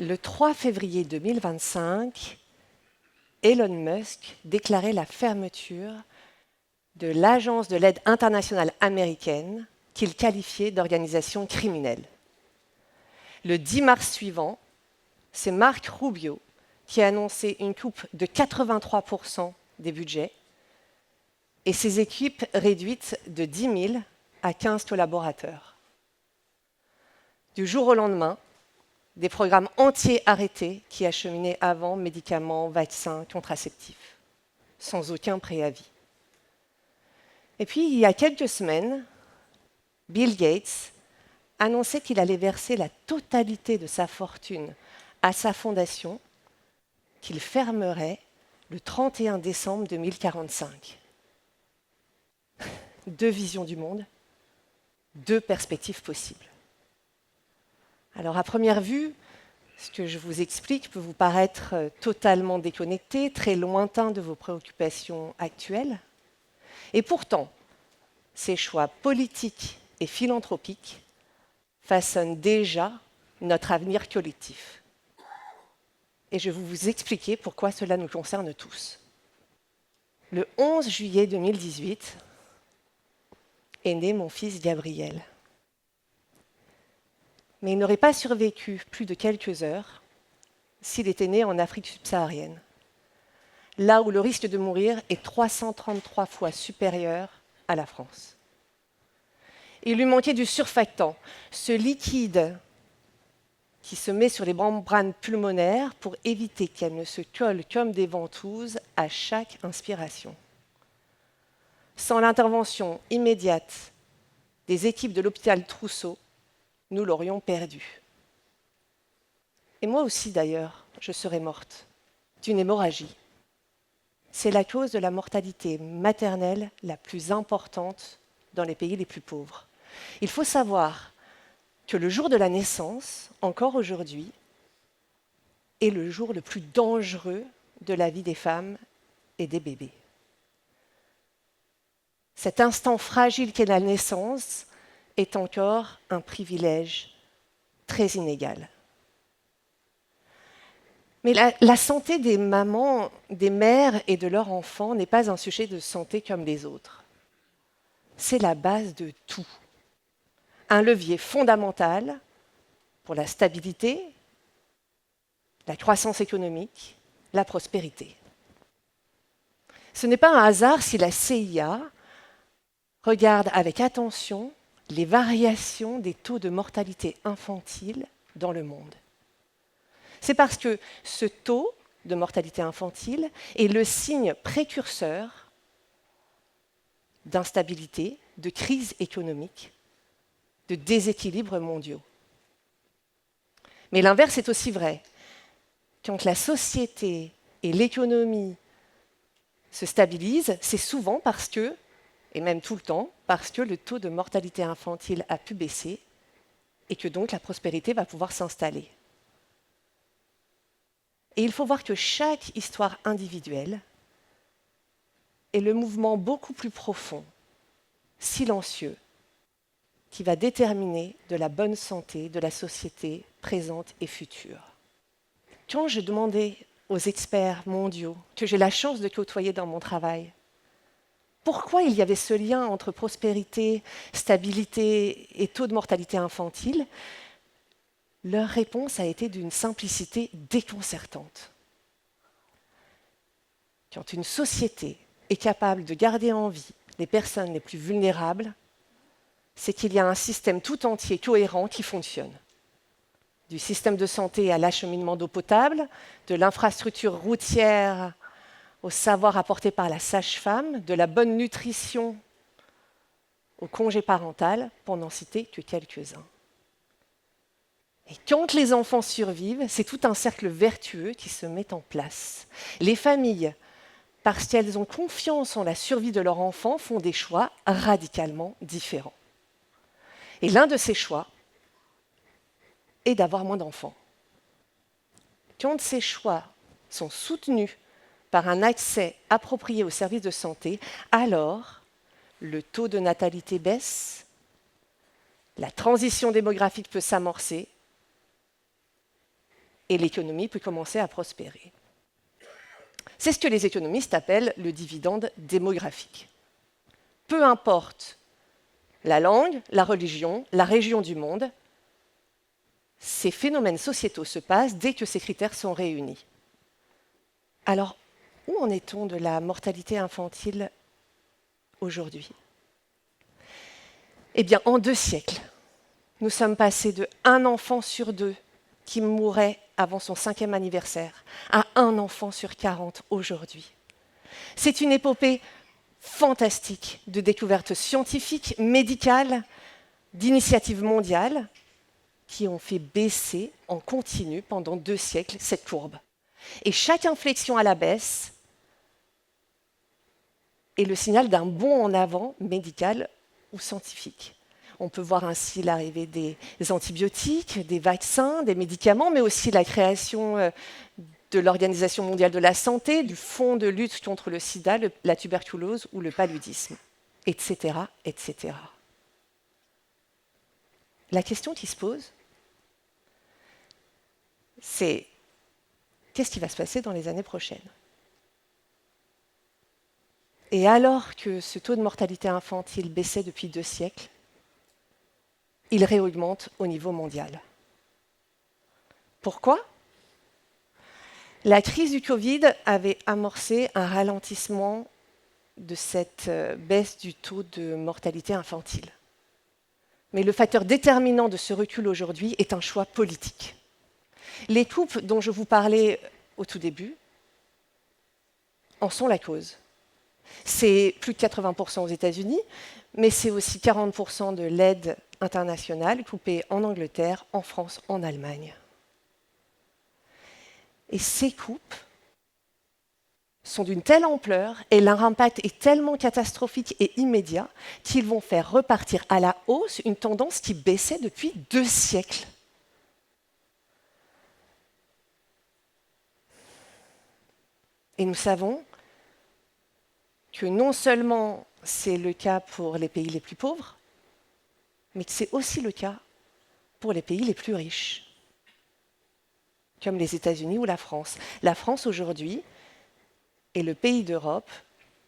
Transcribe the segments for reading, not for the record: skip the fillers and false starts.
Le 3 février 2025, Elon Musk déclarait la fermeture de l'Agence de l'aide internationale américaine qu'il qualifiait d'organisation criminelle. Le 10 mars suivant, c'est Marco Rubio qui a annoncé une coupe de 83% des budgets et ses équipes réduites de 10 000 à 15 collaborateurs. Du jour au lendemain, des programmes entiers arrêtés qui acheminaient avant médicaments, vaccins, contraceptifs, sans aucun préavis. Et puis, il y a quelques semaines, Bill Gates annonçait qu'il allait verser la totalité de sa fortune à sa fondation, qu'il fermerait le 31 décembre 2045. Deux visions du monde, deux perspectives possibles. Alors, à première vue, ce que je vous explique peut vous paraître totalement déconnecté, très lointain de vos préoccupations actuelles. Et pourtant, ces choix politiques et philanthropiques façonnent déjà notre avenir collectif. Et je vais vous expliquer pourquoi cela nous concerne tous. Le 11 juillet 2018 est né mon fils Gabriel. Mais il n'aurait pas survécu plus de quelques heures s'il était né en Afrique subsaharienne, là où le risque de mourir est 333 fois supérieur à la France. Il lui manquait du surfactant, ce liquide qui se met sur les membranes pulmonaires pour éviter qu'elles ne se collent comme des ventouses à chaque inspiration. Sans l'intervention immédiate des équipes de l'hôpital Trousseau, nous l'aurions perdu. Et moi aussi, d'ailleurs, je serais morte d'une hémorragie. C'est la cause de la mortalité maternelle la plus importante dans les pays les plus pauvres. Il faut savoir que le jour de la naissance, encore aujourd'hui, est le jour le plus dangereux de la vie des femmes et des bébés. Cet instant fragile qu'est la naissance est encore un privilège très inégal. Mais la santé des mamans, des mères et de leurs enfants n'est pas un sujet de santé comme les autres. C'est la base de tout. Un levier fondamental pour la stabilité, la croissance économique, la prospérité. Ce n'est pas un hasard si la CIA regarde avec attention les variations des taux de mortalité infantile dans le monde. C'est parce que ce taux de mortalité infantile est le signe précurseur d'instabilité, de crise économique, de déséquilibres mondiaux. Mais l'inverse est aussi vrai. Quand la société et l'économie se stabilisent, c'est souvent parce que, et même tout le temps, parce que le taux de mortalité infantile a pu baisser et que donc la prospérité va pouvoir s'installer. Et il faut voir que chaque histoire individuelle est le mouvement beaucoup plus profond, silencieux, qui va déterminer de la bonne santé de la société présente et future. Quand je demandais aux experts mondiaux que j'ai la chance de côtoyer dans mon travail, pourquoi il y avait ce lien entre prospérité, stabilité et taux de mortalité infantile, leur réponse a été d'une simplicité déconcertante. Quand une société est capable de garder en vie les personnes les plus vulnérables, c'est qu'il y a un système tout entier cohérent qui fonctionne. Du système de santé à l'acheminement d'eau potable, de l'infrastructure routière au savoir apporté par la sage-femme, de la bonne nutrition au congé parental, pour n'en citer que quelques-uns. Et quand les enfants survivent, c'est tout un cercle vertueux qui se met en place. Les familles, parce qu'elles ont confiance en la survie de leur enfant, font des choix radicalement différents. Et l'un de ces choix est d'avoir moins d'enfants. Quand ces choix sont soutenus par un accès approprié aux services de santé, alors le taux de natalité baisse, la transition démographique peut s'amorcer et l'économie peut commencer à prospérer. C'est ce que les économistes appellent le dividende démographique. Peu importe la langue, la religion, la région du monde, ces phénomènes sociétaux se passent dès que ces critères sont réunis. Alors, où en est-on de la mortalité infantile aujourd'hui? Eh bien, en 2 siècles, nous sommes passés de 1 enfant sur 2 qui mourait avant son 5e anniversaire à 1 enfant sur 40 aujourd'hui. C'est une épopée fantastique de découvertes scientifiques, médicales, d'initiatives mondiales qui ont fait baisser en continu pendant 2 siècles cette courbe. Et chaque inflexion à la baisse est le signal d'un bond en avant médical ou scientifique. On peut voir ainsi l'arrivée des antibiotiques, des vaccins, des médicaments, mais aussi la création de l'Organisation mondiale de la santé, du Fonds de lutte contre le sida, la tuberculose ou le paludisme, etc., etc. La question qui se pose, c'est qu'est-ce qui va se passer dans les années prochaines? Et alors que ce taux de mortalité infantile baissait depuis 2 siècles, il réaugmente au niveau mondial. Pourquoi? La crise du Covid avait amorcé un ralentissement de cette baisse du taux de mortalité infantile. Mais le facteur déterminant de ce recul aujourd'hui est un choix politique. Les coupes dont je vous parlais au tout début en sont la cause. C'est plus de 80% aux États-Unis, mais c'est aussi 40% de l'aide internationale coupée en Angleterre, en France, en Allemagne. Et ces coupes sont d'une telle ampleur et leur impact est tellement catastrophique et immédiat qu'ils vont faire repartir à la hausse une tendance qui baissait depuis 2 siècles. Et nous savons que non seulement c'est le cas pour les pays les plus pauvres, mais que c'est aussi le cas pour les pays les plus riches, comme les États-Unis ou la France. La France aujourd'hui est le pays d'Europe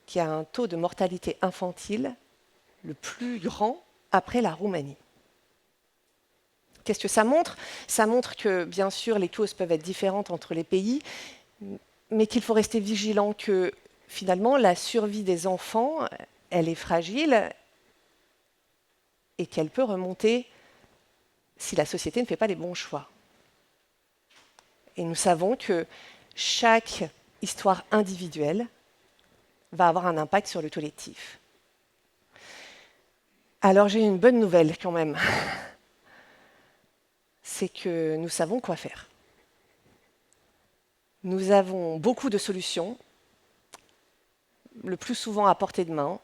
qui a un taux de mortalité infantile le plus grand après la Roumanie. Qu'est-ce que ça montre? Ça montre que, bien sûr, les causes peuvent être différentes entre les pays, mais qu'il faut rester vigilant que, finalement, la survie des enfants, elle est fragile et qu'elle peut remonter si la société ne fait pas les bons choix. Et nous savons que chaque histoire individuelle va avoir un impact sur le collectif. Alors j'ai une bonne nouvelle quand même. C'est que nous savons quoi faire. Nous avons beaucoup de solutions, le plus souvent à portée de main,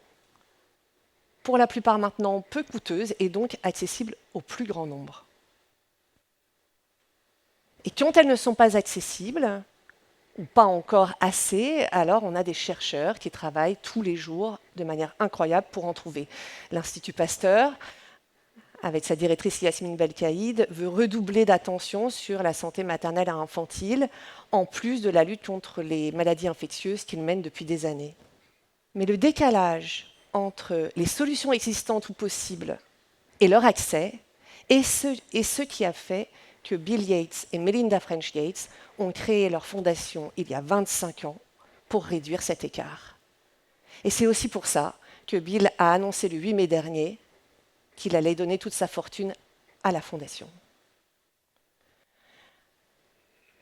pour la plupart maintenant peu coûteuses et donc accessibles au plus grand nombre. Et quand elles ne sont pas accessibles, ou pas encore assez, alors on a des chercheurs qui travaillent tous les jours de manière incroyable pour en trouver. L'Institut Pasteur, avec sa directrice Yasmine Belkaïd, veut redoubler d'attention sur la santé maternelle et infantile, en plus de la lutte contre les maladies infectieuses qu'il mène depuis des années. Mais le décalage entre les solutions existantes ou possibles et leur accès est ce qui a fait que Bill Gates et Melinda French Gates ont créé leur fondation il y a 25 ans pour réduire cet écart. Et c'est aussi pour ça que Bill a annoncé le 8 mai dernier qu'il allait donner toute sa fortune à la fondation.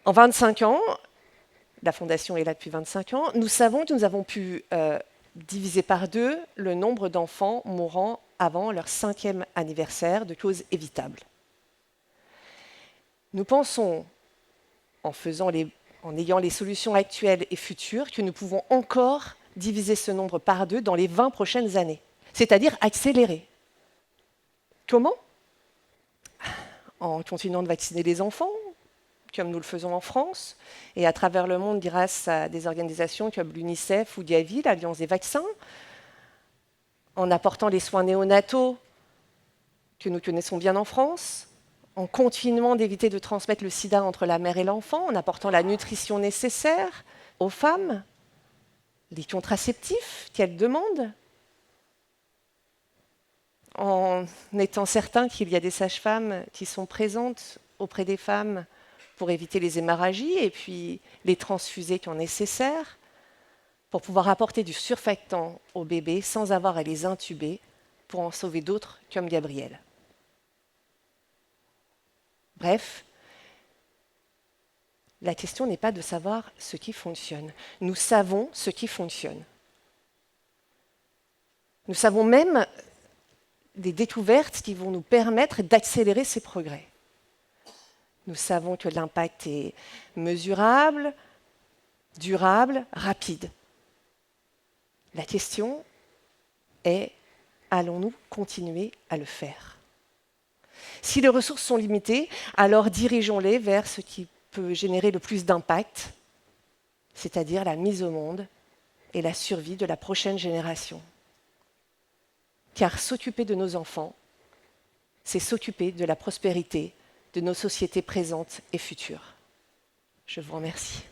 En 25 ans, la fondation est là depuis 25 ans, nous savons que nous avons pu diviser par 2 le nombre d'enfants mourant avant leur 5e anniversaire de causes évitables. Nous pensons, en ayant les solutions actuelles et futures, que nous pouvons encore diviser ce nombre par 2 dans les 20 prochaines années, c'est-à-dire accélérer. Comment? En continuant de vacciner les enfants, comme nous le faisons en France, et à travers le monde grâce à des organisations comme l'UNICEF ou Gavi, l'Alliance des vaccins, en apportant les soins néonataux que nous connaissons bien en France, en continuant d'éviter de transmettre le sida entre la mère et l'enfant, en apportant la nutrition nécessaire aux femmes, les contraceptifs qu'elles demandent, en étant certain qu'il y a des sages-femmes qui sont présentes auprès des femmes pour éviter les hémorragies et puis les transfuser quand nécessaire, pour pouvoir apporter du surfactant aux bébés sans avoir à les intuber pour en sauver d'autres comme Gabriel. Bref, la question n'est pas de savoir ce qui fonctionne. Nous savons ce qui fonctionne. Nous savons même des découvertes qui vont nous permettre d'accélérer ces progrès. Nous savons que l'impact est mesurable, durable, rapide. La question est, allons-nous continuer à le faire ? Si les ressources sont limitées, alors dirigeons-les vers ce qui peut générer le plus d'impact, c'est-à-dire la mise au monde et la survie de la prochaine génération. Car s'occuper de nos enfants, c'est s'occuper de la prospérité de nos sociétés présentes et futures. Je vous remercie.